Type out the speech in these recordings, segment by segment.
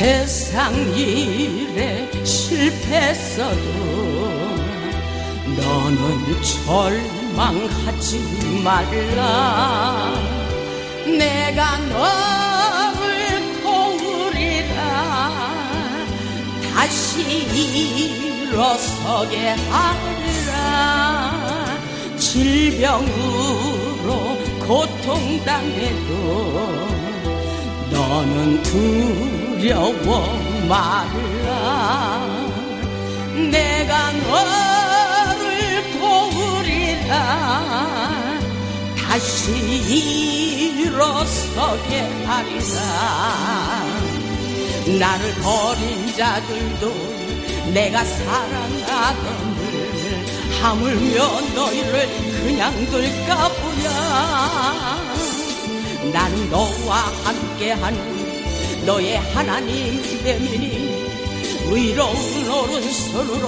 세상 일에 실패했어도 너는 절망하지 말라. 내가 너를 도우리라. 다시 일어서게 하리라. 질병으로 고통당해도 너는 두려워 말라. 내가 너를 도우리라. 다시 일어서게 하리라. 나를 버린 자들도 내가 사랑하거늘 하물며 너희를 그냥 둘까 보냐. 나는 너와 함께하는 너의 하나님 됨이니 의로운 오른손으로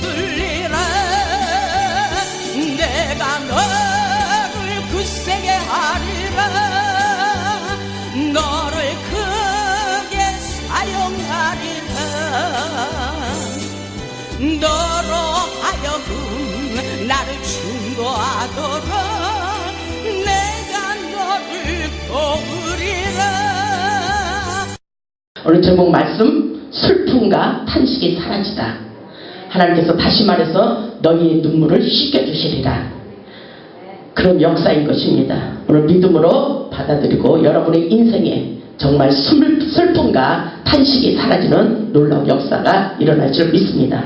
붙들리라. 내가 너를 굳세게 하리라. 너를 크게 사용하리라. 너로 하여금 나를 충고하도록 내가 너를 도우리라. 오늘 제목 말씀, 슬픔과 탄식이 사라지다. 하나님께서 다시 말해서 너희의 눈물을 씻겨주시리라. 그런 역사인 것입니다. 오늘 믿음으로 받아들이고 여러분의 인생에 정말 슬픔과 탄식이 사라지는 놀라운 역사가 일어날 줄 믿습니다.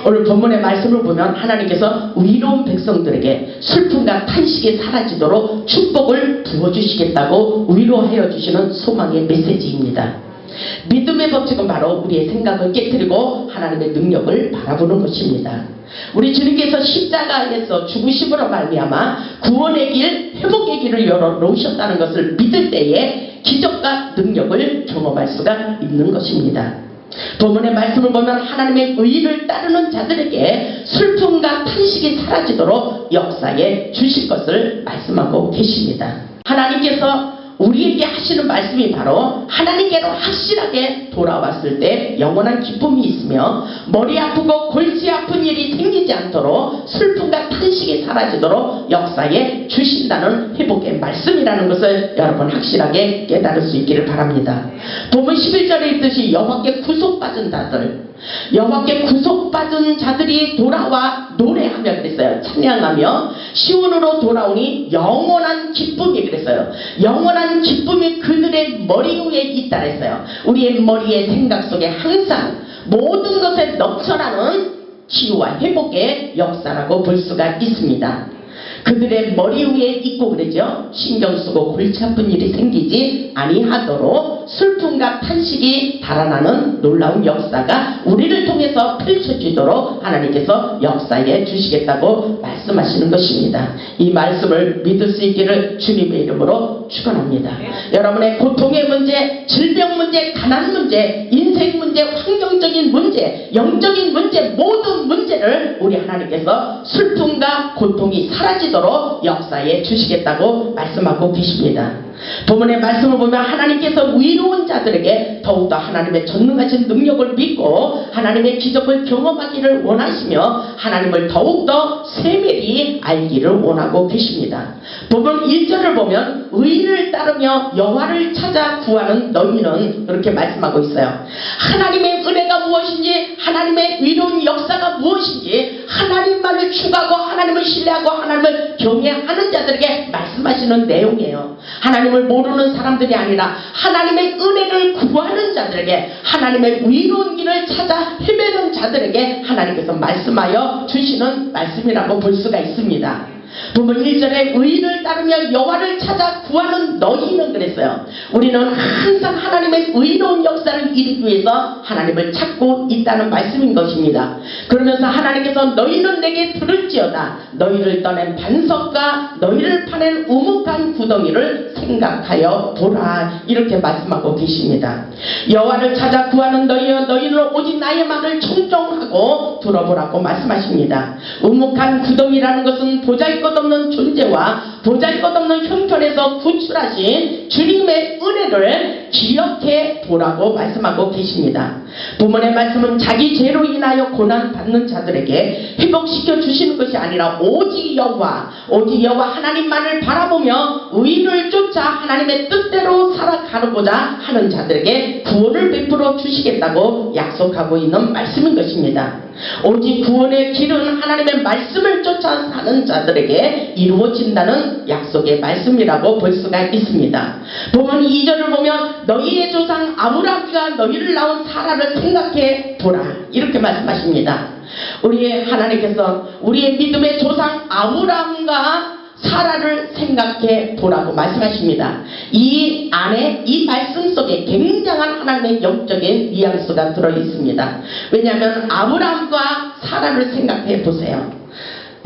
오늘 본문의 말씀을 보면 하나님께서 위로운 백성들에게 슬픔과 탄식이 사라지도록 축복을 부어주시겠다고 위로하여 주시는 소망의 메시지입니다. 믿음의 법칙은 바로 우리의 생각을 깨트리고 하나님의 능력을 바라보는 것입니다. 우리 주님께서 십자가에서 죽으심으로 말미암아 구원의 길, 회복의 길을 열어놓으셨다는 것을 믿을 때에 기적과 능력을 경험할 수가 있는 것입니다. 본문의 말씀을 보면 하나님의 의를 따르는 자들에게 슬픔과 탄식이 사라지도록 역사에 주실 것을 말씀하고 계십니다. 하나님께서 우리에게 하시는 말씀이 바로 하나님께로 확실하게 돌아왔을 때 영원한 기쁨이 있으며 머리 아프고 골치 아픈 일이 생기지 않도록 슬픔과 탄식이 사라지도록 역사에 주신다는 회복의 말씀이라는 것을 여러분 확실하게 깨달을 수 있기를 바랍니다. 본문 11절에 있듯이 여호와께 구속받은 자들, 여호와께 구속받은 자들이 돌아와 노래하며 그랬어요. 찬양하며 시온으로 돌아오니 영원한 기쁨이 그랬어요. 영원한 기쁨이 그들의 머리 위에 있다 그랬어요. 우리의 머리의 생각 속에 항상 모든 것에 넘쳐나는 치유와 회복의 역사라고 볼 수가 있습니다. 그들의 머리 위에 있고 그러죠. 신경 쓰고 골치 아픈 일이 생기지 아니하도록 슬픔과 탄식이 달아나는 놀라운 역사가 우리를 통해서 펼쳐지도록 하나님께서 역사해 주시겠다고 말씀하시는 것입니다. 이 말씀을 믿을 수 있기를 주님의 이름으로 축원합니다. 여러분의 고통의 문제, 질병 문제, 가난 문제, 인생 문제, 환경적인 문제, 영적인 문제, 모든 문제를 우리 하나님께서 슬픔과 고통이 사라지도록 역사해 주시겠다고 말씀하고 계십니다. 본문의 말씀을 보면 하나님께서 위로운 자들에게 더욱더 하나님의 전능하신 능력을 믿고 하나님의 기적을 경험하기를 원하시며 하나님을 더욱더 세밀히 알기를 원하고 계십니다. 본문 1절을 보면 의를 따르며 여호와를 찾아 구하는 너희는 그렇게 말씀하고 있어요. 하나님의 은혜가 무엇인지, 하나님의 위로운 역사가 무엇인지, 하나님만을 추구하고 하나님을 신뢰하고 하나님을 경외하는 자들에게 말씀하시는 내용이에요. 하나님을 모르는 사람들이 아니라 하나님의 은혜를 구하는 자들에게, 하나님의 위로운 길을 찾아 헤매는 자들에게 하나님께서 말씀하여 주시는 말씀이라고 볼 수가 있습니다. 본문 1절에 의를 따르며 여호와를 찾아 구하는 너희는 그랬어요. 우리는 항상 하나님의 의로운 역사를 이루기 위해서 하나님을 찾고 있다는 말씀인 것입니다. 그러면서 하나님께서 너희는 내게 들을지어다. 너희를 떠낸 반석과 너희를 파낸 우묵한 구덩이를 생각하여 보라. 이렇게 말씀하고 계십니다. 여호와를 찾아 구하는 너희여, 너희는 오직 나의 말을 청종하고 들어보라고 말씀하십니다. 우묵한 구덩이라는 것은 보잘것없는 존재와 보잘것없는 형편에서 구출하신 주님의 은혜를 기억해 보라고 말씀하고 계십니다. 본문의 말씀은 자기 죄로 인하여 고난받는 자들에게 회복시켜 주시는 것이 아니라 오직 여호와 하나님만을 바라보며 의를 쫓아 하나님의 뜻대로 살아가고자 하는 자들에게 구원을 베풀어 주시겠다고 약속하고 있는 말씀인 것입니다. 오직 구원의 길은 하나님의 말씀을 쫓아 사는 자들에게 이루어진다는 약속의 말씀이라고 볼 수가 있습니다. 본문 2절을 보면 너희의 조상 아브라함과 너희를 낳은 사라를 생각해 보라 이렇게 말씀하십니다. 우리의 하나님께서 우리의 믿음의 조상 아브라함과 사라를 생각해 보라고 말씀하십니다. 이 안에 이 말씀 속에 굉장한 하나님의 영적인 뉘앙스가 들어있습니다. 왜냐하면 아브라함과 사라를 생각해 보세요.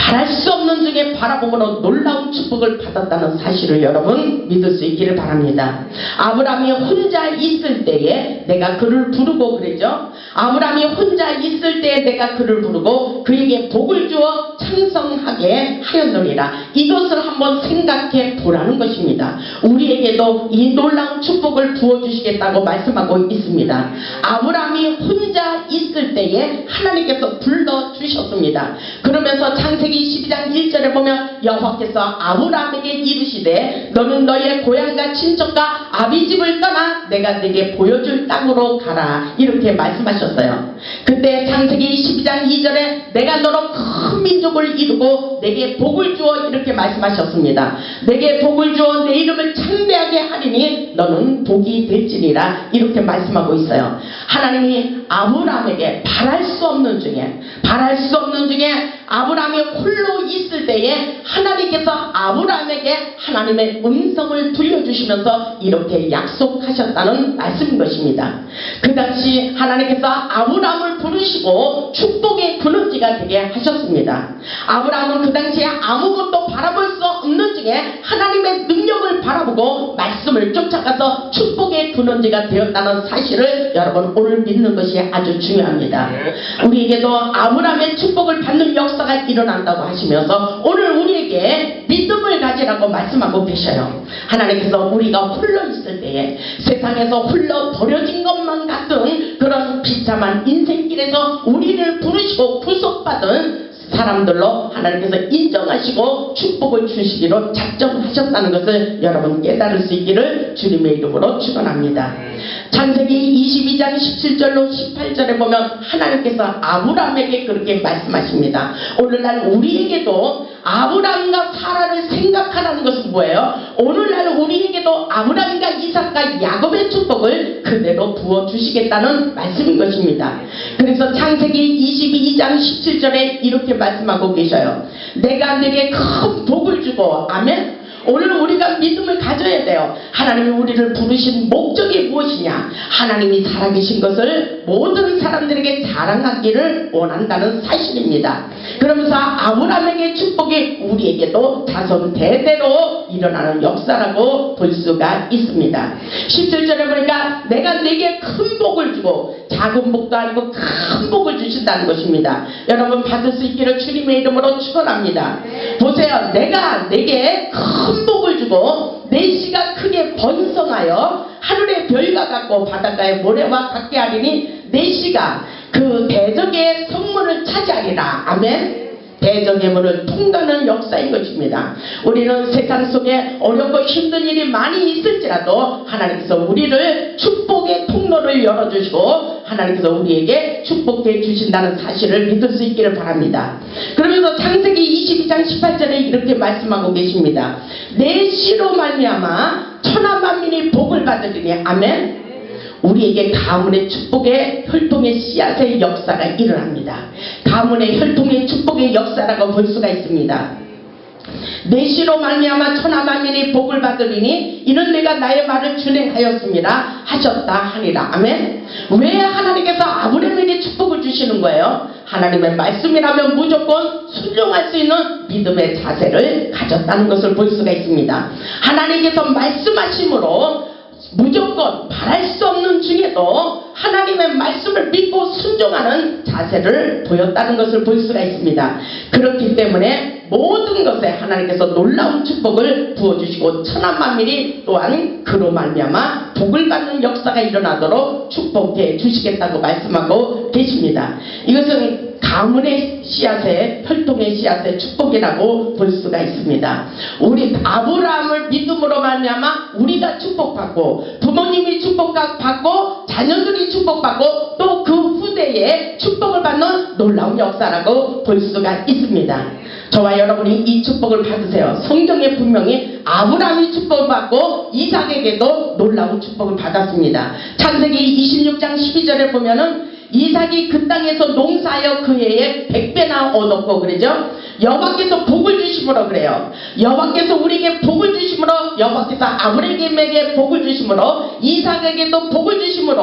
바랄 수 없는 중에 바라보므로 놀라운 축복을 받았다는 사실을 여러분 믿을 수 있기를 바랍니다. 아브라함이 혼자 있을 때에 내가 그를 부르고 그랬죠. 아브라함이 혼자 있을 때에 내가 그를 부르고 그에게 복을 주어 창성하게 하였느니라. 이것을 한번 생각해 보라는 것입니다. 우리에게도 이 놀라운 축복을 부어주시겠다고 말씀하고 있습니다. 아브라함이 혼자 있을 때에 하나님께서 불러주셨습니다. 그러면서 창세기 12장 1절에 보면 여호와께서 아브라함에게 이르시되 너는 너의 고향과 친척과 아비집을 떠나 내가 네게 보여줄 땅으로 가라 이렇게 말씀하셨어요. 그때 창세기 12장 2절에 내가 너로 큰 민족을 이루고 내게 복을 주어 이렇게 말씀하셨습니다. 내게 복을 주어 내 이름을 창대하게 하리니 너는 복이 될지니라 이렇게 말씀하고 있어요. 하나님이 아브라함에게 바랄 수 없는 중에 아브라함이 홀로 있을 때에 하나님께서 아브라함에게 하나님의 음성을 들려주시면서 이렇게 약속하셨다는 말씀인 것입니다. 그 당시 하나님께서 아브라함을 부르시고 축복의 근원지가 되게 하셨습니다. 아브라함은 그 당시에 아무것도 바라볼 수 없는 중에 하나님의 능력을 바라보고 말씀을 쫓아가서 축복의 근원지가 되었다는 사실을 여러분 오늘 믿는 것이 아주 중요합니다. 우리에게도 아브라함의 축복을 받는 역사가 일어난다고 하시면서 오늘 우리에게 믿음을 가지라고 말씀하고 계셔요. 하나님께서 우리가 홀로 있을 때에 세상에서 홀로 버려진 것만 같은 그런 비참한 인생길에서 우리를 부르시고 구속받은 사람들로 하나님께서 인정하시고 축복을 주시기로 작정하셨다는 것을 여러분 깨달을 수 있기를 주님의 이름으로 축원합니다. 창세기 22장 17절로 18절에 보면 하나님께서 아브라함에게 그렇게 말씀하십니다. 오늘날 우리에게도 아브라함과 사라를 생각하라는 것은 뭐예요? 오늘날 우리에게도 아브라함과 이삭과 야곱의 축복을 그대로 부어주시겠다는 말씀인 것입니다. 그래서 창세기 22장 17절에 이렇게 말씀하고 계셔요. 내가 내게 큰 복을 주고 아멘. 오늘 우리가 믿음을 가져야 돼요. 하나님이 우리를 부르신 목적이 무엇이냐? 하나님이 살아계신 것을 모든 사람들에게 자랑하기를 원한다는 사실입니다. 그러면서 아브라함에게 축복이 우리에게도 자손 대대로 일어나는 역사라고 볼 수가 있습니다. 17절에 보니까 내가 네게 큰 복을 주고 작은 복도 아니고 큰 복을 주신다는 것입니다. 여러분 받을 수 있기를 주님의 이름으로 축원합니다. 보세요. 내가 네게 큰 복을 주고 내 씨가 크게 번성하여 하늘의 별과 같고 바닷가의 모래와 같게 하리니 내 씨가 그 대적의 성문을 차지하리라. 아멘. 대적의 문을 통과하는 역사인 것입니다. 우리는 세상 속에 어렵고 힘든 일이 많이 있을지라도 하나님께서 우리를 축복의 통로를 열어주시고 하나님께서 우리에게 축복해 주신다는 사실을 믿을 수 있기를 바랍니다. 그러면서 창세기 22장 18절에 이렇게 말씀하고 계십니다. 내 씨로 말미암아 천하 만민이 복을 받으리니 아멘. 우리에게 가문의 축복의 혈통의 씨앗의 역사가 일어납니다. 가문의 혈통의 축복의 역사라고 볼 수가 있습니다. 내 씨로 말미암아 천하 만민이 복을 받으리니 이는 내가 나의 말을 준행하였습니다 하셨다 하니라. 아멘. 왜 하나님께서 아브라함에게 축복을 주시는 거예요? 하나님의 말씀이라면 무조건 순종할 수 있는 믿음의 자세를 가졌다는 것을 볼 수가 있습니다. 하나님께서 말씀하심으로 무조건 바랄 수 없는 중에도 하나님의 말씀을 믿고 순종하는 자세를 보였다는 것을 볼 수가 있습니다. 그렇기 때문에 모든 것에 하나님께서 놀라운 축복을 부어주시고 천하만민이 또한 그로 말미암아 복을 받는 역사가 일어나도록 축복해 주시겠다고 말씀하고 계십니다. 이것은 가문의 씨앗의 혈통의 씨앗의 축복이라고 볼 수가 있습니다. 우리 아브라함을 믿음으로 말미암아 우리가 축복받고 부모님이 축복받고 자녀들이 축복받고 또 그 후대에 축복을 받는 놀라운 역사라고 볼 수가 있습니다. 저와 여러분이 이 축복을 받으세요. 성경에 분명히 아브라함이 축복을 받고 이삭에게도 놀라운 축복을 받았습니다. 창세기 26장 12절에 보면은 이삭이 그 땅에서 농사하여 그 해에 100배나 얻었고 그러죠. 여호와께서 복을 주심으로 그래요. 여호와께서 우리에게 복을 주심으로 여호와께서 아브라함에게 복을 주심으로 이삭에게도 복을 주심으로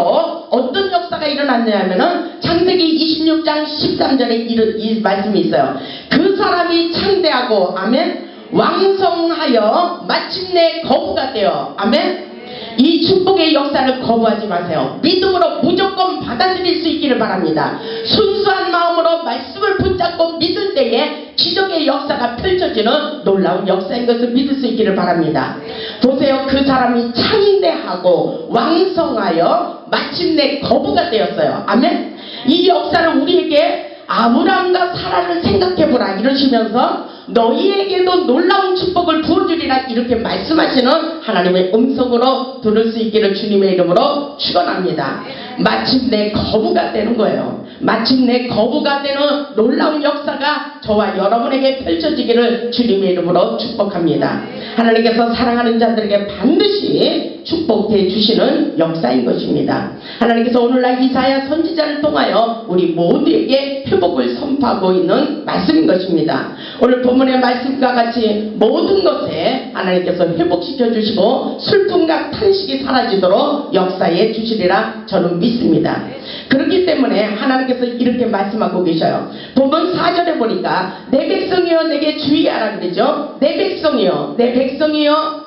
어떤 역사가 일어났냐면은 창세기 26장 13절에 이 말씀이 있어요. 그 사람이 창대하고 아멘 왕성하여 마침내 거부가 되어 아멘. 이 축복의 역사를 거부하지 마세요. 믿음으로 무조건 받아들일 수 있기를 바랍니다. 순수한 마음으로 말씀을 붙잡고 믿을 때에 기적의 역사가 펼쳐지는 놀라운 역사인 것을 믿을 수 있기를 바랍니다. 보세요. 그 사람이 창대하고 왕성하여 마침내 거부가 되었어요. 아멘. 이 역사를 우리에게 아브라함과 사라를 생각해보라 이러시면서 너희에게도 놀라운 축복을 부어주리라 이렇게 말씀하시는 하나님의 음성으로 들을 수 있기를 주님의 이름으로 축원합니다. 마침내 거부가 되는 거예요. 마침내 거부가 되는 놀라운 역사가 저와 여러분에게 펼쳐지기를 주님의 이름으로 축복합니다. 하나님께서 사랑하는 자들에게 반드시 축복해 주시는 역사인 것입니다. 하나님께서 오늘날 이사야 선지자를 통하여 우리 모두에게 회복을 선포하고 있는 말씀인 것입니다. 오늘 본문의 말씀과 같이 모든 것에 하나님께서 회복시켜 주시고 슬픔과 탄식이 사라지도록 역사해 주시리라 저는 믿습니다. 그렇기 때문에 하나님께서 이렇게 말씀하고 계셔요. 본문 4절에 보니까 내 백성이여 내게 주의하라 그러죠. 내 백성이여 내 백성이여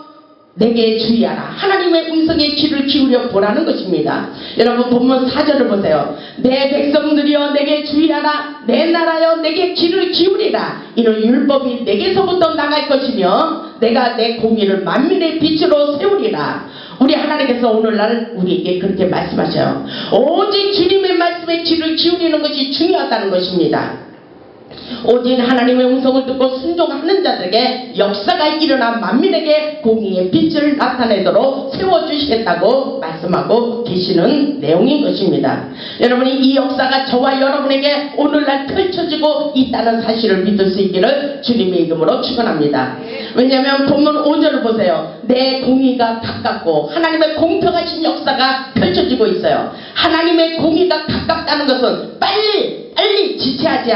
내게 주의하라. 하나님의 음성에 귀를 기울여 보라는 것입니다. 여러분 본문 4절을 보세요. 내 백성들이여 내게 주의하라. 내 나라여 내게 귀를 기울이라. 이런 율법이 내게서부터 나갈 것이며 내가 내 공의를 만민의 빛으로 세우리라. 우리 하나님께서 오늘날 우리에게 그렇게 말씀하셔요. 오직 주님의 말씀에 귀를 기울이는 것이 중요하다는 것입니다. 오직 하나님의 음성을 듣고 순종하는 자들에게 역사가 일어나 만민에게 공의의 빛을 나타내도록 세워주시겠다고 말씀하고 계시는 내용인 것입니다. 여러분이 이 역사가 저와 여러분에게 오늘날 펼쳐지고 있다는 사실을 믿을 수 있기를 주님의 이름으로 축원합니다. 왜냐하면 본문 5절을 보세요. 내 공의가 가깝고 하나님의 공평하신 역사가 펼쳐지고 있어요. 하나님의 공의가 가깝다는 것은 빨리 지체하지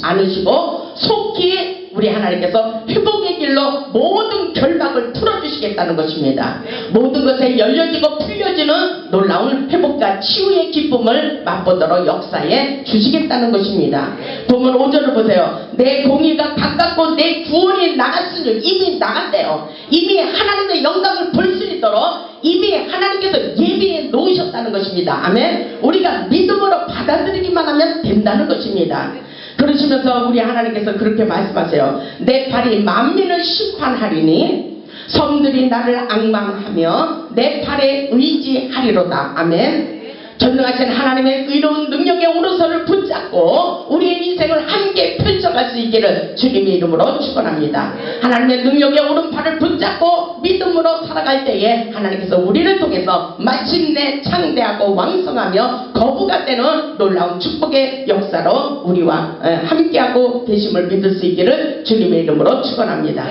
않으시고 속히 우리 하나님께서 회복의 길로 모든 결박을 풀어주시겠다는 것입니다. 모든 것에 열려지고 풀려지는 놀라운 회복과 치유의 기쁨을 맛보도록 역사에 주시겠다는 것입니다. 본문 5절을 보세요. 내 공의가 가깝고 내 구원이 나갔으니 이미 나갔대요. 이미 하나님의 영광을 볼 수 있도록 이미 하나님께서 예비해 놓으셨다는 것입니다. 아멘. 우리가 믿음으로 받아들이기만 하면 된다는 것입니다. 그러시면서 우리 하나님께서 그렇게 말씀하세요. 내 팔이 만민을 심판하리니 섬들이 나를 앙망하며 내 팔에 의지하리로다. 아멘. 전능하신 하나님의 의로운 능력의 오른손을 붙잡고 우리의 인생을 함께 펼쳐갈 수 있기를 주님의 이름으로 축원합니다. 하나님의 능력의 오른팔을 붙잡고 믿음으로 살아갈 때에 하나님께서 우리를 통해서 마침내 창대하고 왕성하며 거부가 되는 놀라운 축복의 역사로 우리와 함께하고 계심을 믿을 수 있기를 주님의 이름으로 축원합니다.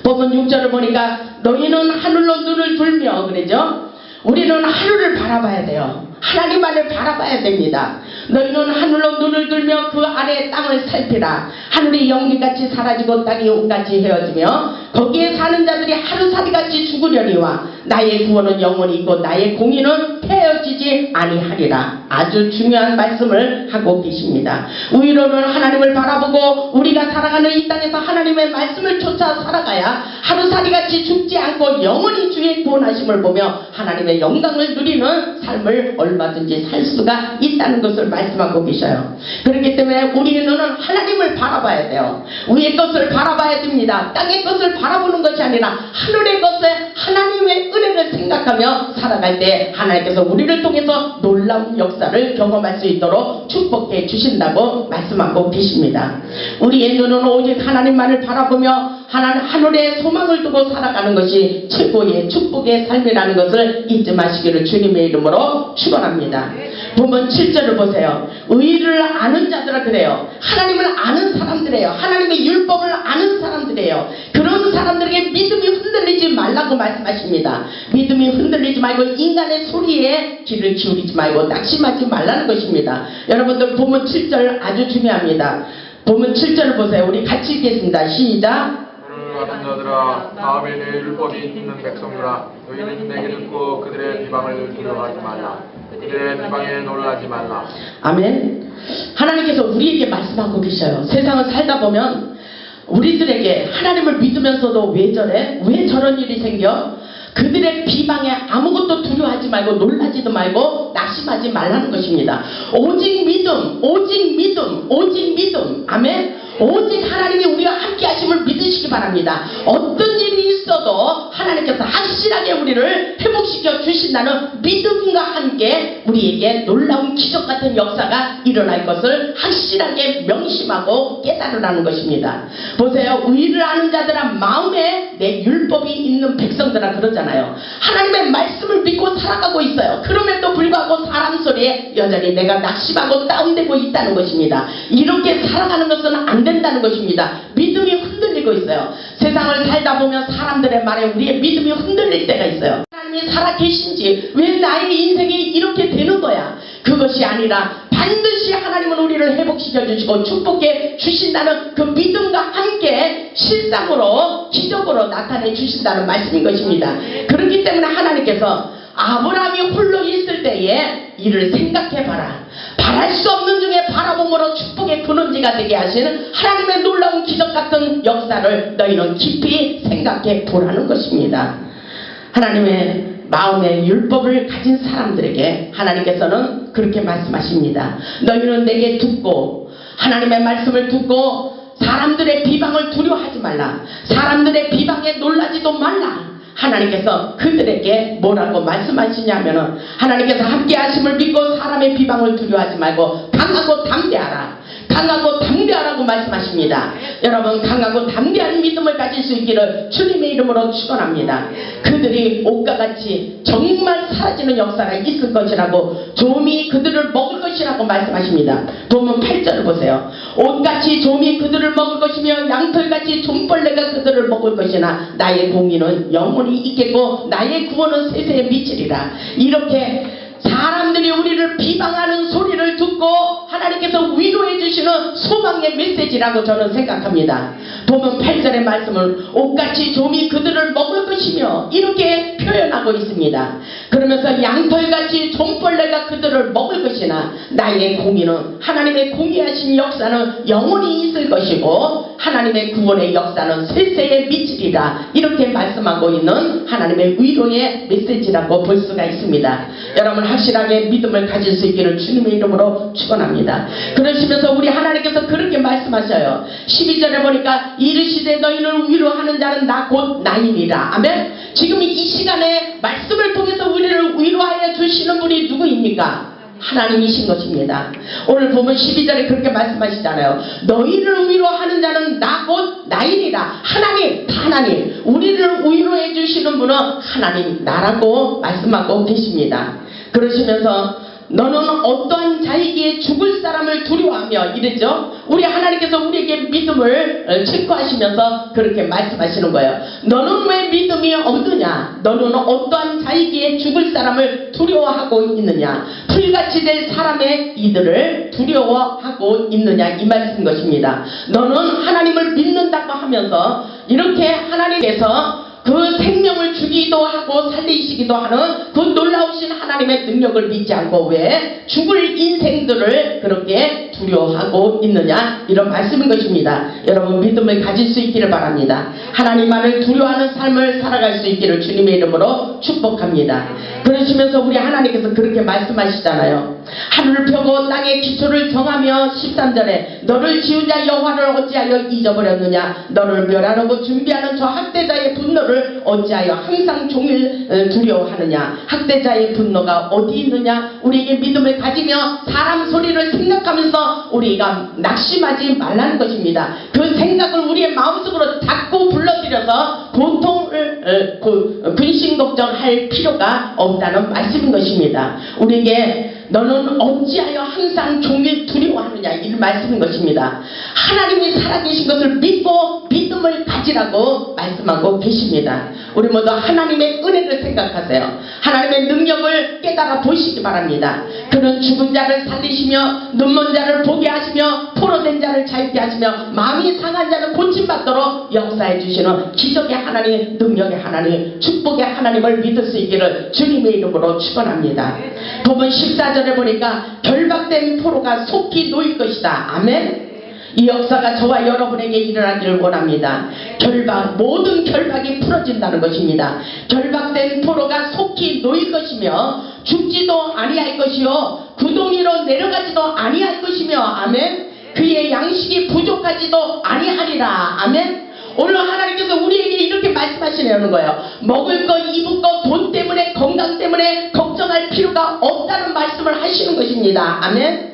본문 6절을 보니까 너희는 하늘로 눈을 들며 그러죠. 우리는 하늘을 바라봐야 돼요. 하나님만을 바라봐야 됩니다. 너희는 하늘로 눈을 들며 그 아래의 땅을 살피라. 하늘이 연기같이 사라지고 땅이 옷같이 헤어지며 거기에 사는 자들이 하루살이같이 죽으려니와 나의 구원은 영원히 있고 나의 공의는 헤어지지 아니하리라. 아주 중요한 말씀을 하고 계십니다. 위로는 하나님을 바라보고 우리가 살아가는 이 땅에서 하나님의 말씀을 쫓아 살아가야 하루살이같이 죽지 않고 영원히 주의 구원하심을 보며 하나님의 영광을 누리는 삶을 얼마든지 살 수가 있다는 것을 말씀하고 계셔요. 그렇기 때문에 우리의 눈은 하나님을 바라봐야 돼요. 위의 것을 바라봐야 됩니다. 땅의 것을 바라보는 것이 아니라 하늘의 것에 하나님의 은혜를 생각하며 살아갈 때 하나님께서 우리를 통해서 놀라운 역사를 경험할 수 있도록 축복해 주신다고 말씀하고 계십니다. 우리의 눈은 오직 하나님만을 바라보며 하늘의 소망을 두고 살아가는 것이 최고의 축복의 삶이라는 것을 잊지 마시기를 주님의 이름으로 축원합니다. 보면 7절을 보세요. 의를 아는 자들아 그래요. 하나님을 아는 사람들이에요. 하나님의 율법을 아는 사람들이에요. 그런 사람들에게 믿음이 흔들리지 말라고 말씀하십니다. 믿음이 흔들리지 말고 인간의 소리에 귀를 기울이지 말고 낙심하지 말라는 것입니다. 여러분들 보면 7절 아주 중요합니다. 보면 7절을 보세요. 우리 같이 읽겠습니다. 시작. 너를 아는 자들아 다음에 내 율법이 있는 백성들아 너희는 내게 듣고 그들의 비방을 두려워하지 말라. 그들의 비방에 놀라지 말라. 아멘. 하나님께서 우리에게 말씀하고 계셔요. 세상을 살다 보면 우리들에게 하나님을 믿으면서도 왜 저래? 왜 저런 일이 생겨? 그들의 비방에 아무것도 두려워하지 말고 놀라지도 말고 낙심하지 말라는 것입니다. 오직 믿음, 오직 믿음, 오직 믿음. 아멘. 오직 하나님이 우리와 함께 하심을 믿으시기 바랍니다. 어떤 일이 있어도 하나님께서 확실하게 우리를 회복시켜 주신다는 믿음과 함께 우리에게 놀라운 기적 같은 역사가 일어날 것을 확실하게 명심하고 깨달으라는 것입니다. 보세요. 의를 아는 자들아 마음에 내 율법이 있는 백성들아 그러잖아요. 하나님의 말씀을 믿고 살아가고 있어요. 그럼에도 불구하고 사람 소리에 여전히 내가 낙심하고 다운되고 있다는 것입니다. 이렇게 살아가는 것은 안 된다는 것입니다. 믿음이 흔들리고 있어요. 세상을 살다 보면 사람들의 말에 우리의 믿음이 흔들릴 때가 있어요. 하나님이 살아계신지 왜 나의 인생이 이렇게 되는 거야? 그것이 아니라 반드시 하나님은 우리를 회복시켜 주시고 축복해 주신다는 그 믿음과 함께 실상으로 기적으로 나타내 주신다는 말씀인 것입니다. 그렇기 때문에 하나님께서 아브라함이 홀로 있을 때에 이를 생각해봐라. 바랄 수 없는 중에 바라봄으로 축복의 근원지가 되게 하시는 하나님의 놀라운 기적 같은 역사를 너희는 깊이 생각해 보라는 것입니다. 하나님의 마음의 율법을 가진 사람들에게 하나님께서는 그렇게 말씀하십니다. 너희는 내게 듣고 하나님의 말씀을 듣고 사람들의 비방을 두려워하지 말라. 사람들의 비방에 놀라지도 말라. 하나님께서 그들에게 뭐라고 말씀하시냐면은 하나님께서 함께 하심을 믿고 사람의 비방을 두려워하지 말고 강하고 담대하라. 강하고 담대하라고 말씀하십니다. 여러분 강하고 담대한 믿음을 가질 수 있기를 주님의 이름으로 축원합니다. 그들이 옷과 같이 정말 사라지는 역사가 있을 것이라고 좀이 그들을 먹을 것이라고 말씀하십니다. 보면 8절을 보세요. 옷같이 좀이 그들을 먹을 것이며 양털같이 좀벌레가 그들을 먹을 것이나 나의 공의는 영원히 있겠고 나의 구원은 세세에 미치리라. 이렇게 사람들이 우리를 비방하는 소리를 듣고 하나님께서 위로해 주시는 소망의 메시지라고 저는 생각합니다. 보면 8절의 말씀을 옷같이 좀이 그들을 먹을 것이며 이렇게 표현하고 있습니다. 그러면서 양털같이 좀벌레가 그들을 먹을 것이나 나의 공의는 하나님의 공의하신 역사는 영원히 있을 것이고 하나님의 구원의 역사는 세세에 미치리라. 이렇게 말씀하고 있는 하나님의 위로의 메시지라고 볼 수가 있습니다. 여러분 확실하게 믿음을 가질 수 있기를 주님의 이름으로 축원합니다. 그러시면서 우리 하나님께서 그렇게 말씀하셔요. 12절에 보니까 이르시되 너희를 위로하는 자는 나 곧 나이니라. 아멘. 지금 이 시간에 말씀을 통해서 우리를 위로하여 주시는 분이 누구입니까? 하나님이신 것입니다. 오늘 보면 12절에 그렇게 말씀하시잖아요. 너희를 위로하는 자는 나 곧 나이니라. 하나님, 하나님, 우리를 위로해 주시는 분은 하나님 나라고 말씀하고 계십니다. 그러시면서 너는 어떠한 자이기에 죽을 사람을 두려워하며 이랬죠. 우리 하나님께서 우리에게 믿음을 체크하시면서 그렇게 말씀하시는 거예요. 너는 왜 믿음이 없느냐? 너는 어떠한 자이기에 죽을 사람을 두려워하고 있느냐? 풀같이 될 사람의 이들을 두려워하고 있느냐? 이 말씀인 것입니다. 너는 하나님을 믿는다고 하면서 이렇게 하나님께서 그 생명을 주기도 하고 살리시기도 하는 그 놀라우신 하나님의 능력을 믿지 않고 왜 죽을 인생들을 그렇게 두려워하고 있느냐, 이런 말씀인 것입니다. 여러분 믿음을 가질 수 있기를 바랍니다. 하나님만을 두려워하는 삶을 살아갈 수 있기를 주님의 이름으로 축복합니다. 그러시면서 우리 하나님께서 그렇게 말씀하시잖아요. 하늘을 펴고 땅의 기초를 정하며 13절에 너를 지은 자 여호와를 어찌하여 잊어버렸느냐, 너를 멸하려고 준비하는 저 학대자의 분노를 어찌하여 항상 종일 두려워하느냐. 학대자의 분노가 어디 있느냐. 우리에게 믿음을 가지며 사람 소리를 생각하면서 우리가 낙심하지 말라는 것입니다. 그 생각을 우리의 마음속으로 자꾸 불러들여서 고통을 근심 걱정할 필요가 없다는 말씀인 것입니다. 우리에게 너는 어찌하여 항상 종일 두려워하느냐, 이 말씀인 것입니다. 하나님이 살아계신 것을 믿고 믿음을 가지라고 말씀하고 계십니다. 우리 모두 하나님의 은혜를 생각하세요. 하나님의 능력을 깨달아 보시기 바랍니다. 그는 죽은 자를 살리시며 눈먼 자를 보게 하시며 포로된 자를 자유케 하시며 마음이 상한 자를 고침받도록 역사해 주시는 기적의 하나님, 능력의 하나님, 축복의 하나님을 믿을 수 있기를 주님의 이름으로 축원합니다. 본문 14절에 보니까 결박된 포로가 속히 놓일 것이다. 아멘. 이 역사가 저와 여러분에게 일어나기를 원합니다. 모든 결박이 풀어진다는 것입니다. 결박된 포로가 속히 놓일 것이며 죽지도 아니할 것이요 구덩이로 내려가지도 아니할 것이며 아멘. 그의 양식이 부족하지도 아니하리라. 아멘. 오늘 하나님께서 우리에게 이렇게 말씀하시려는 거예요. 먹을 거, 입을 거, 돈 때문에, 건강 때문에 걱정할 필요가 없다는 말씀을 하시는 것입니다. 아멘.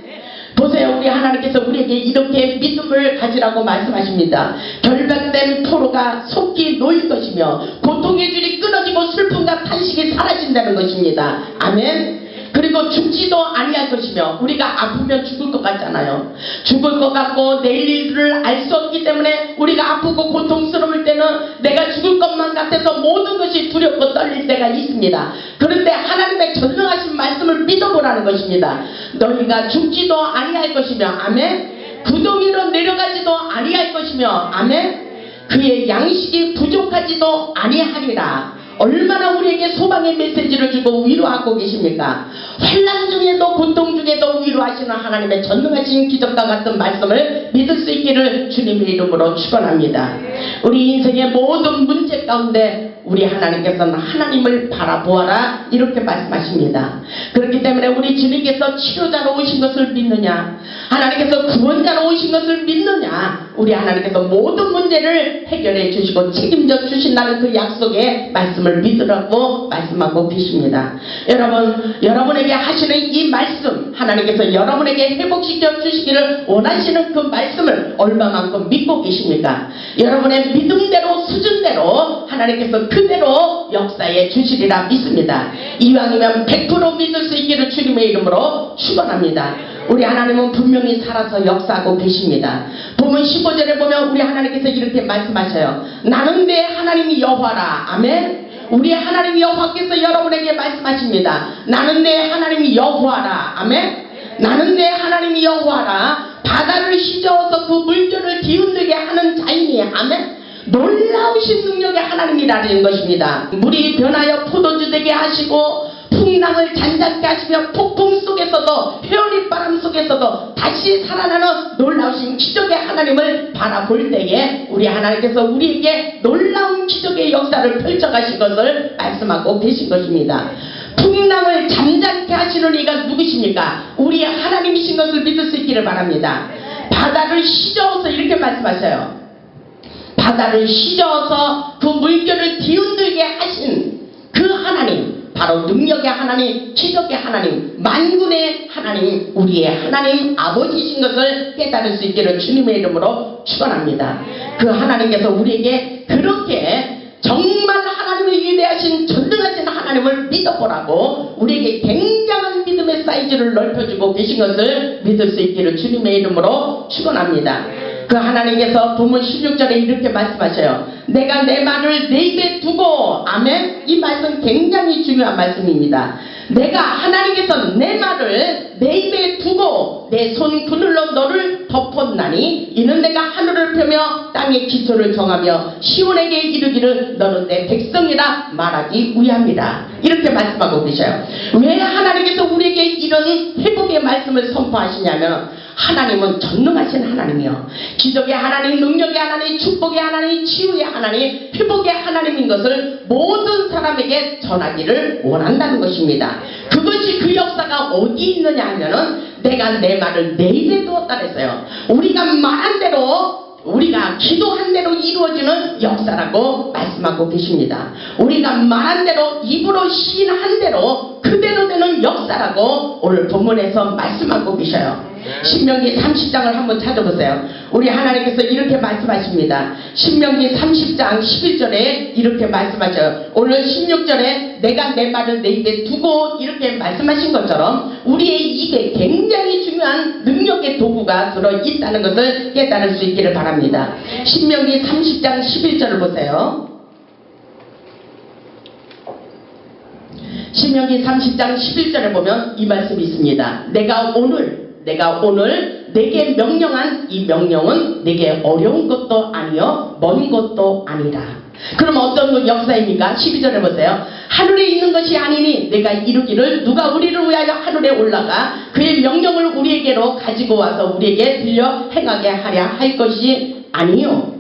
보세요. 우리 하나님께서 우리에게 이렇게 믿음을 가지라고 말씀하십니다. 결박된 포로가 속히 놓일 것이며 고통의 줄이 끊어지고 슬픔과 탄식이 사라진다는 것입니다. 아멘. 그리고 죽지도 아니할 것이며, 우리가 아프면 죽을 것 같잖아요. 죽을 것 같고 내일 일을 알 수 없기 때문에 우리가 아프고 고통스러울 때는 내가 죽을 것만 같아서 모든 것이 두렵고 떨릴 때가 있습니다. 그런데 하나님의 전능하신 말씀을 믿어보라는 것입니다. 너희가 죽지도 아니할 것이며 아멘. 구덩이로 내려가지도 아니할 것이며 아멘. 그의 양식이 부족하지도 아니하리라. 얼마나 우리에게 소망의 메시지를 주고 위로하고 계십니까? 환난 중에도 고통 중에도 위로하시는 하나님의 전능하신 기적과 같은 말씀을 믿을 수 있기를 주님의 이름으로 축원합니다. 우리 인생의 모든 문제 가운데 우리 하나님께서는 하나님을 바라보아라, 이렇게 말씀하십니다. 그렇기 때문에 우리 주님께서 치료자로 오신 것을 믿느냐, 하나님께서 구원자로 오신 것을 믿느냐, 우리 하나님께서 모든 문제를 해결해 주시고 책임져 주신다는 그 약속의 말씀을 믿으라고 말씀하고 계십니다. 여러분에게 하시는 이 말씀, 하나님께서 여러분에게 회복시켜 주시기를 원하시는 그 말씀을 얼마만큼 믿고 계십니까? 여러분의 믿음대로, 수준대로 하나님께서 그대로 역사해 주시리라 믿습니다. 이왕이면 100% 믿을 수 있기를 주님의 이름으로 축원합니다. 우리 하나님은 분명히 살아서 역사하고 계십니다. 본문 15절에 보면 우리 하나님께서 이렇게 말씀하셔요. 나는 내 하나님이 여호와라. 아멘. 우리 하나님 여호와께서 여러분에게 말씀하십니다. 나는 내 하나님이 여호와라. 아멘. 나는 내 하나님이 여호와라. 바다를 휘저어서 그 물결을 뒤흔들게 하는 자이니. 아멘. 놀라우신 능력의 하나님이라는 것입니다. 물이 변하여 포도주 되게 하시고 풍랑을 잔잔케 하시며 폭풍 속에서도 회오리바람 속에서도 다시 살아나는 놀라우신 기적의 하나님을 바라볼 때에 우리 하나님께서 우리에게 놀라운 기적의 역사를 펼쳐가신 것을 말씀하고 계신 것입니다. 풍랑을 잠잠케 하시는 이가 누구십니까? 우리 하나님이신 것을 믿을 수 있기를 바랍니다. 바다를 휘저어서 이렇게 말씀하셔요. 바다를 휘저어서 그 물결을 뒤흔들게 하신 그 하나님, 바로 능력의 하나님, 기적의 하나님, 만군의 하나님, 우리의 하나님 아버지신 것을 깨달을 수 있기를 주님의 이름으로 축원합니다. 그 하나님께서 우리에게 그렇게 정말 하나님의 위대하신 전능하신 하나님을 믿어보라고 우리에게 굉장한 믿음의 사이즈를 넓혀주고 계신 것을 믿을 수 있기를 주님의 이름으로 축원합니다. 그 하나님께서 본문 16절에 이렇게 말씀하셔요. 내가 내 말을 내 입에 두고, 아멘. 이 말씀 굉장히 중요한 말씀입니다. 내가 하나님께서 내 말을 내 입에 두고 내 손 그늘로 너를 덮었나니 이는 내가 하늘을 펴며 가르며 땅의 기초를 정하며 시온에게 이르기를 너는 내 백성이라 말하기 위함이라. 이렇게 말씀하고 계셔요. 왜 하나님께서 우리에게 이런 회복의 말씀을 선포하시냐면 하나님은 전능하신 하나님이요, 기적의 하나님, 능력의 하나님, 축복의 하나님, 치유의 하나님, 회복의 하나님인 것을 모든 사람에게 전하기를 원한다는 것입니다. 그것이 그 역사가 어디 있느냐 하면은 내가 내 말을 내 입에 두었다 그랬어요. 우리가 말한 대로, 우리가 기도한 대로 이루어지는 역사라고 말씀하고 계십니다. 우리가 말한 대로, 입으로 시인한 대로 그대로 되는 역사라고 오늘 본문에서 말씀하고 계셔요. 신명기 30장을 한번 찾아보세요. 우리 하나님께서 이렇게 말씀하십니다. 신명기 30장 11절에 이렇게 말씀하셔요. 오늘 16절에 내가 내 말을 내 입에 두고 이렇게 말씀하신 것처럼 우리의 입에 굉장히 중요한 능력의 도구가 들어있다는 것을 깨달을 수 있기를 바랍니다. 신명기 30장 11절을 보세요. 신명기 30장 11절에 보면 이 말씀이 있습니다. 내가 오늘 내게 명령한 이 명령은 내게 어려운 것도 아니요 먼 것도 아니라. 그럼 어떤 역사입니까? 12절에 보세요. 하늘에 있는 것이 아니니 내가 이루기를 누가 우리를 위하여 하늘에 올라가 그의 명령을 우리에게로 가지고 와서 우리에게 들려 행하게 하랴 할 것이 아니요.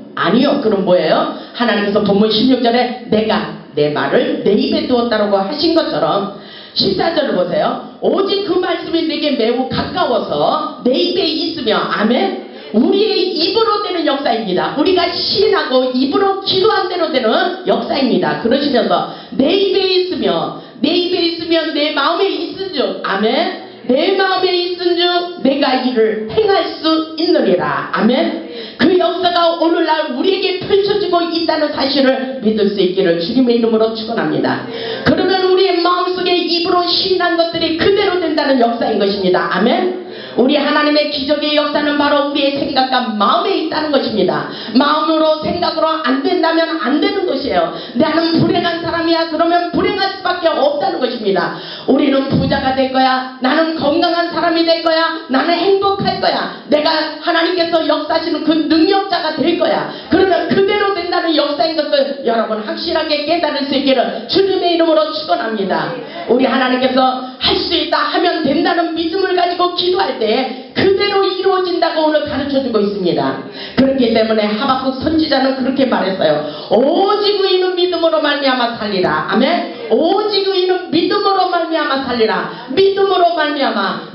그럼 뭐예요? 하나님께서 본문 16절에 내가 내 말을 내 입에 두었다라고 하신 것처럼 14절을 보세요. 오직 그 말씀이 내게 매우 가까워서 내 입에 있으며, 아멘. 우리의 입으로 되는 역사입니다. 우리가 시인하고 입으로 기도한 대로 되는 역사입니다. 그러시면서 내 입에 있으며 내 마음에 있은즉, 아멘. 내 마음에 있은즉 내가 이를 행할 수 있느니라, 아멘. 그 역사가 오늘날 우리에게 펼쳐지고 있다는 사실을 믿을 수 있기를 주님의 이름으로 축원합니다. 그러면 우리의 마음속에 입으로 시인한 것들이 그대로 된다는 역사인 것입니다. 아멘. 우리 하나님의 기적의 역사는 바로 우리의 생각과 마음에 있다는 것입니다. 마음으로 생각으로 안 된다면 안 되는 것이에요. 나는 불행한 사람이야 그러면 불행할 수밖에 없다는 것입니다. 우리는 부자가 될 거야, 나는 건강한 사람이 될 거야, 나는 행복할 거야, 내가 하나님께서 역사하시는 그 능력자가 될 거야. 그러면 그대로 된다는 역사인 것을 여러분 확실하게 깨달을 수 있기를 주님의 이름으로 축원합니다. 우리 하나님께서 할 수 있다 하면 된다는 믿음을 가지고 기도할 때 그대로 이루어진다고 오늘 가르쳐주고 있습니다. 그렇기 때문에 하박국 선지자는 그렇게 말했어요. 오직 의인은 믿음으로 말미암아 살리라. 아멘. 오직 의인은 믿음으로 말미암아 살리라. 믿음으로 말미암아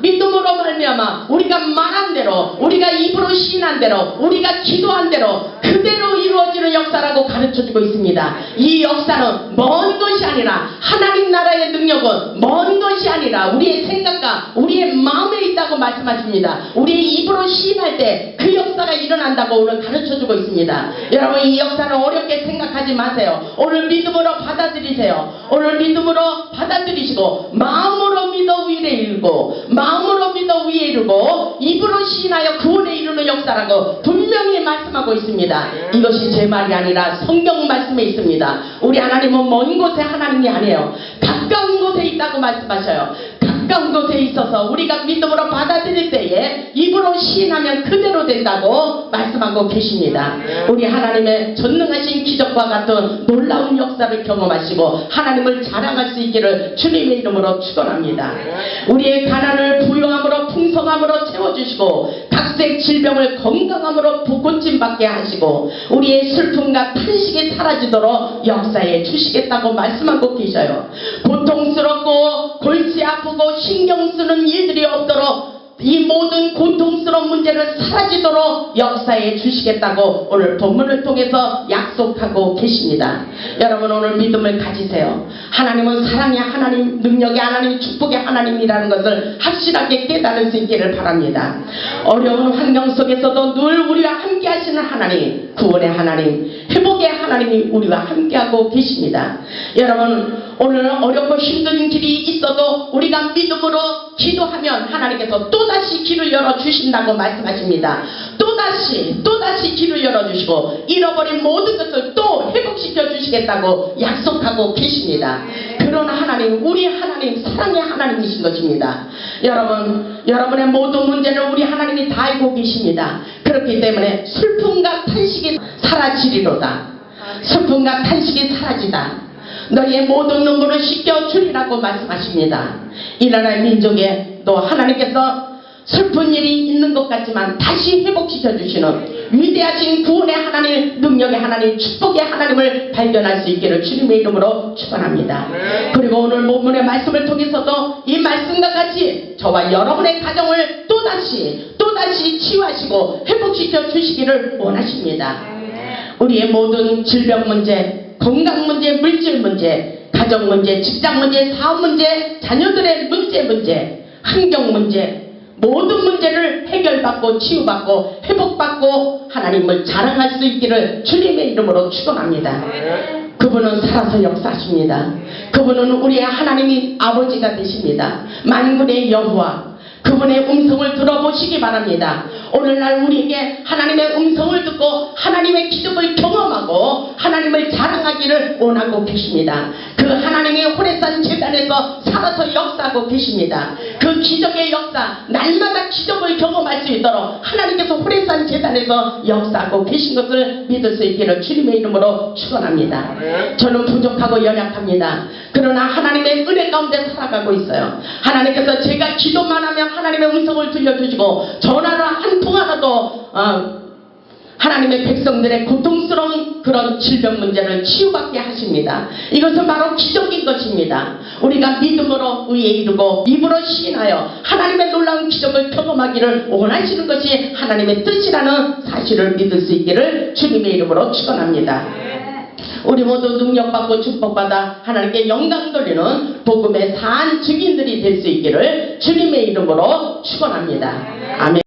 우리가 말한 대로, 우리가 입으로 시인한 대로, 우리가 기도한 대로 그대로 이루어지는 역사라고 가르쳐주고 있습니다. 이 역사는 먼 것이 아니라, 하나님 나라의 능력은 먼 것이 아니라 우리의 생각과 우리의 마음에 있다고 말씀하십니다. 우리의 입으로 시인할 때 그 역사가 일어난다고 오늘 가르쳐주고 있습니다. 여러분, 이 역사는 어렵게 생각하지 마세요. 오늘 믿음으로 받아들이세요. 오늘 믿음으로 받아들이시고 마음으로 믿어 위에 이르고 입으로 시인하여 구원에 이르는 역사라고 분명히 말씀하고 있습니다. 이것이 제 말이 아니라 성경 말씀에 있습니다. 우리 하나님은 먼 곳에 하나님이 아니에요. 가까운 곳에 있다고 말씀하셔요. 가까운 곳에 있어서 우리가 믿음으로 받아들일 때에 입으로 시인하면 그대로 된다고 말씀하고 계십니다. 우리 하나님의 전능하신 기적과 같은 놀라운 역사를 경험하시고 하나님을 자랑할 수 있기를 주님의 이름으로 축원합니다. 우리의 가난을 부유함으로 풍성함으로 채워주시고 각색 질병을 건강함으로 고침받게 하시고 우리의 슬픔과 탄식이 사라지도록 역사해 주시겠다고 말씀하고 계셔요. 고통스럽고 골치 아프고 신경 쓰는 일들이 없도록 이 모든 고통스러운 문제를 사라지도록 역사해 주시겠다고 오늘 본문을 통해서 약속하고 계십니다. 여러분, 오늘 믿음을 가지세요. 하나님은 사랑의 하나님, 능력의 하나님, 축복의 하나님이라는 것을 확실하게 깨달을 수 있기를 바랍니다. 어려운 환경 속에서도 늘 우리와 함께 하시는 하나님, 구원의 하나님, 회복의 하나님이 우리와 함께하고 계십니다. 여러분, 오늘 어렵고 힘든 길이 있어도 우리가 믿음으로 기도하면 하나님께서 또다시 길을 열어주신다고 말씀하십니다. 또다시 길을 열어주시고 잃어버린 모든 것을 또 회복시켜 주시겠다고 약속하고 계십니다. 그런 하나님, 우리 하나님, 사랑의 하나님이신 것입니다. 여러분의 모든 문제를 우리 하나님이 다 알고 계십니다. 그렇기 때문에 슬픔과 탄식이 사라지리로다. 슬픔과 탄식이 사라지다. 너희의 모든 눈물을 씻겨주리라고 말씀하십니다. 이 나라의 민족에 또 하나님께서 슬픈 일이 있는 것 같지만 다시 회복시켜 주시는 위대하신 구원의 하나님, 능력의 하나님, 축복의 하나님을 발견할 수 있기를 주님의 이름으로 축원합니다. 그리고 오늘 본문의 말씀을 통해서도 이 말씀과 같이 저와 여러분의 가정을 또다시 치유하시고 회복시켜 주시기를 원하십니다. 우리의 모든 질병 문제, 건강 문제, 물질 문제, 가정 문제, 직장 문제, 사업 문제, 자녀들의 문제, 환경 문제, 모든 문제를 해결받고 치유받고 회복받고 하나님을 자랑할 수 있기를 주님의 이름으로 축원합니다. 그분은 살아서 역사하십니다. 그분은 우리의 하나님이 아버지가 되십니다. 만군의 여호와, 그분의 음성을 들어보시기 바랍니다. 오늘날 우리에게 하나님의 음성을 듣고 하나님의 기적을 경험하고 하나님을 자랑하기를 원하고 계십니다. 그 하나님의 호레산 제단에서 살아서 역사하고 계십니다. 그 기적의 역사, 날마다 기적을 경험할 수 있도록 하나님께서 호레산 제단에서 역사하고 계신 것을 믿을 수 있기를 주님의 이름으로 축원합니다. 저는 부족하고 연약합니다. 그러나 하나님의 은혜 가운데 살아가고 있어요. 하나님께서 제가 기도만 하면 하나님의 음성을 들려주시고 전화를 한 통 하나도 하나님의 백성들의 고통스러운 그런 질병 문제를 치유받게 하십니다. 이것은 바로 기적인 것입니다. 우리가 믿음으로 의에 이르고 입으로 시인하여 하나님의 놀라운 기적을 경험하기를 원하시는 것이 하나님의 뜻이라는 사실을 믿을 수 있기를 주님의 이름으로 축원합니다. 우리 모두 능력받고 축복받아 하나님께 영광 돌리는 복음의 산 증인들이 될 수 있기를 주님의 이름으로 축원합니다. 아멘.